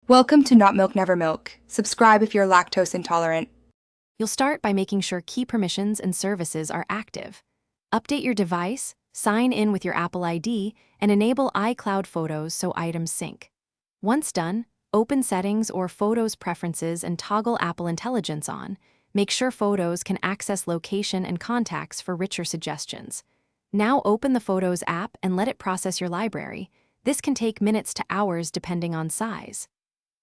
Welcome to Not Milk Never Milk. Subscribe if you're lactose intolerant. You'll start by making sure key permissions and services are active. Update your device, sign in with your Apple ID, and enable iCloud Photos so items sync. Once done, open Settings or Photos Preferences and toggle Apple Intelligence on. Make sure Photos can access location and contacts for richer suggestions. Now open the Photos app and let it process your library. This can take minutes to hours depending on size.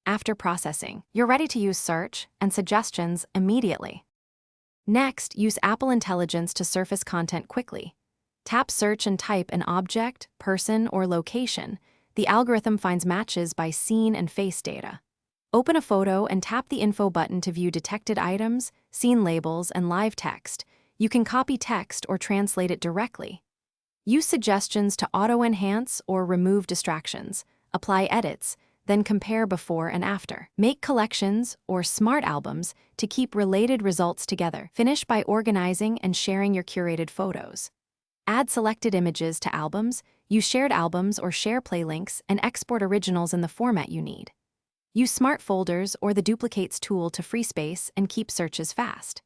After processing, you're ready to use search and suggestions immediately. Next, use Apple Intelligence to surface content quickly. Tap Search and type an object, person, or location. The algorithm finds matches by scene and face data. Open a photo and tap the Info button to view detected items, scene labels, and live text. You can copy text or translate it directly. Use suggestions to auto-enhance or remove distractions. Apply edits, then compare before and after. Make collections or smart albums to keep related results together. Finish by organizing and sharing your curated photos. Add selected images to albums, use shared albums or share play links, and export originals in the format you need. Use smart folders or the duplicates tool to free space and keep searches fast.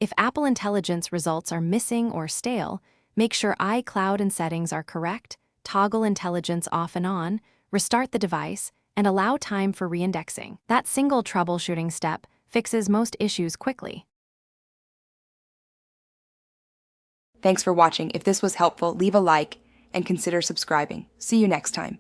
If Apple Intelligence results are missing or stale, make sure iCloud and settings are correct, toggle intelligence off and on, restart the device, and allow time for reindexing. That single troubleshooting step fixes most issues quickly. Thanks for watching. If this was helpful, leave a like and consider subscribing. See you next time.